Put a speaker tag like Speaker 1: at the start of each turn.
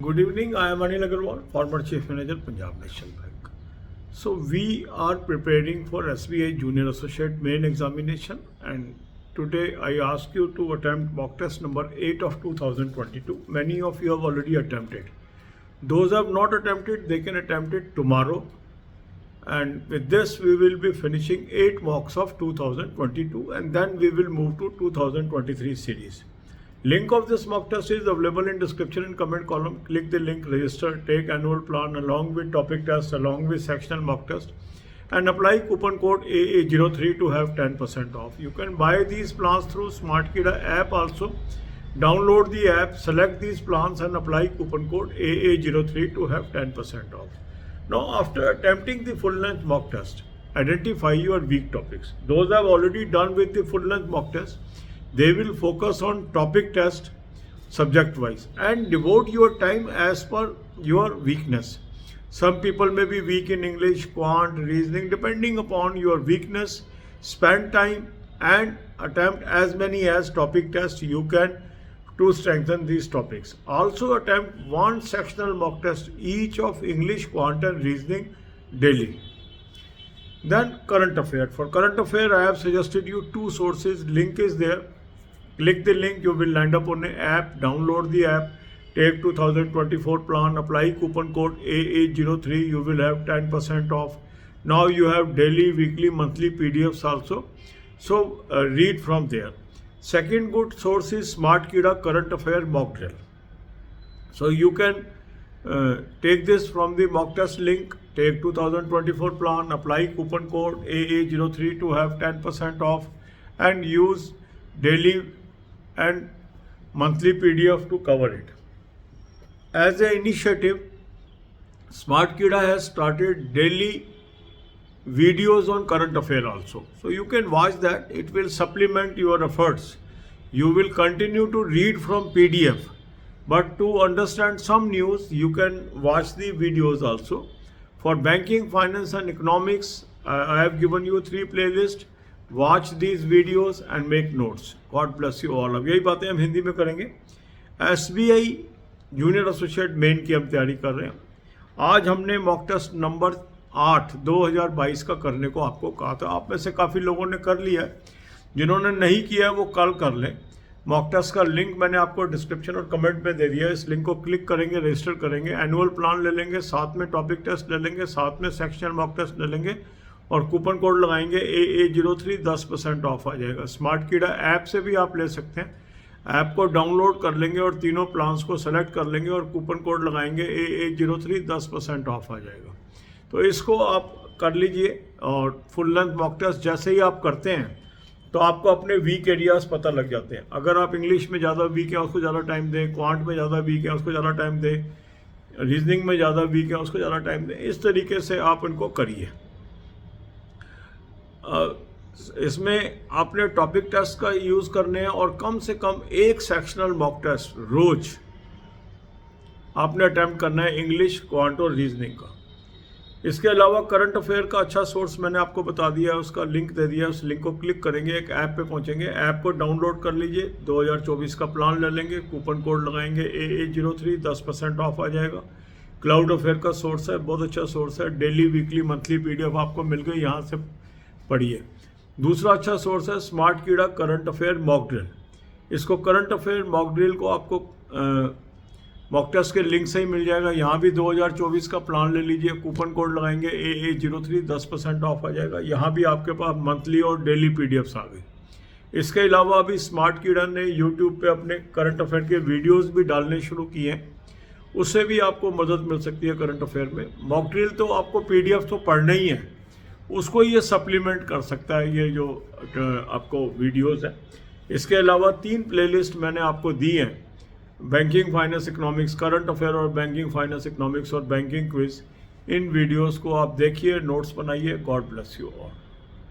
Speaker 1: Good evening. I am Anil Agarwal, former Chief Manager, Punjab National Bank. So we are preparing for SBI Junior Associate Main Examination, and today I ask you to attempt mock test number 8 of 2022. Many of you have already attempted. Those who have not attempted, they can attempt it tomorrow. And with this, we will be finishing 8 mocks of 2022, and then we will move to 2023 series. Link of this mock test is available in description and comment column. Click the link, register, take annual plan along with topic test, along with sectional mock test, and apply coupon code AA03 to have 10% off. You can buy these plans through SmartKida app also. Download the app, select these plans and apply coupon code AA03 to have 10% off. Now, after attempting the full length mock test, identify your weak topics. Those have already done with the full length mock test, they will focus on topic test subject wise and devote your time as per your weakness. Some people may be weak in English, quant, reasoning. Depending upon your weakness, spend time and attempt as many as topic tests you can to strengthen these topics. Also attempt one sectional mock test each of English, quant and reasoning daily. Then current affair. For current affair, I have suggested you 2 sources. Link is there. Click the link, you will land up on an app, download the app, take 2024 plan, apply coupon code AA03, you will have 10% off. Now you have daily, weekly, monthly PDFs also. So read from there. Second good source is SmartKida current affair mock drill. So you can take this from the mock test link, take 2024 plan, apply coupon code AA03 to have 10% off, and use daily and monthly PDF to cover it. As an initiative, SmartKida has started daily videos on current affair also. So you can watch that. It will supplement your efforts. You will continue to read from PDF. But to understand some news, you can watch the videos also. For banking, finance and economics, I have given you 3 playlists. Watch these videos and make notes. God bless you all. अब यही बातें हम हिंदी में करेंगे. SBI junior associate main की हम तैयारी कर रहे हैं. आज हमने मॉक टेस्ट नंबर 8 2022 का करने को आपको कहा था. आप में से काफ़ी लोगों ने कर लिया है. जिन्होंने नहीं किया है वो कल कर लें. मॉक टेस्ट का लिंक मैंने आपको डिस्क्रिप्शन और कमेंट में दे दिया है. इस लिंक को क्लिक करेंगे, रजिस्टर करेंगे, एनुअल प्लान ले लेंगे, साथ में टॉपिक टेस्ट ले लेंगे, साथ में सेक्शनल मॉक टेस्ट ले लेंगे और कूपन कोड लगाएंगे AA03, 10% ऑफ आ जाएगा. SmartKida ऐप से भी आप ले सकते हैं. ऐप को डाउनलोड कर लेंगे और तीनों प्लान्स को सेलेक्ट कर लेंगे और कूपन कोड लगाएंगे AA03, 10% ऑफ आ जाएगा. तो इसको आप कर लीजिए. और फुल लेंथ मॉक टेस्ट जैसे ही आप करते हैं तो आपको अपने वीक एरियाज पता लग जाते हैं. अगर आप इंग्लिश में ज़्यादा वीक है उसको ज़्यादा टाइम दें, क्वांट में ज़्यादा वीक है उसको ज़्यादा टाइम दें, रीजनिंग में ज़्यादा वीक है उसको ज़्यादा टाइम दें. इस तरीके से आप इनको करिए. इसमें आपने टॉपिक टेस्ट का यूज़ करने हैं और कम से कम एक सेक्शनल मॉक टेस्ट रोज आपने अटैम्प्ट करना है इंग्लिश, क्वांट और रीजनिंग का. इसके अलावा करंट अफेयर का अच्छा सोर्स मैंने आपको बता दिया है, उसका लिंक दे दिया है. उस लिंक को क्लिक करेंगे, एक ऐप पे पहुंचेंगे, ऐप को डाउनलोड कर लीजिए. 2024 का प्लान ले लेंगे, कूपन कोड लगाएंगे AA03, 10% ऑफ आ जाएगा. क्लाउड अफेयर का सोर्स है, बहुत अच्छा सोर्स है. डेली, वीकली, मंथली PDF आपको मिल गई, यहाँ से पढ़िए. दूसरा अच्छा सोर्स है SmartKida current affair mock drill. इसको करंट अफेयर मॉक ड्रिल को आपको मॉक टेस्ट के लिंक से ही मिल जाएगा. यहाँ भी 2024 का प्लान ले लीजिए, कूपन कोड लगाएंगे AA03, 10% ऑफ आ जाएगा. यहाँ भी आपके पास मंथली और डेली PDFs आ गई. इसके अलावा अभी SmartKida ने YouTube पे अपने करंट अफेयर के वीडियोस भी डालने शुरू किए हैं. उससे भी आपको मदद मिल सकती है करंट अफेयर में. मॉक ड्रिल तो आपको PDF तो पढ़ना ही है, उसको ये सप्लीमेंट कर सकता है ये जो आपको वीडियोस है. इसके अलावा 3 प्लेलिस्ट मैंने आपको दी हैं. Banking, finance, economics, current affair और बैंकिंग, फाइनेंस, इकोनॉमिक्स और बैंकिंग क्विज. इन वीडियोस को आप देखिए, नोट्स बनाइए. God bless you all.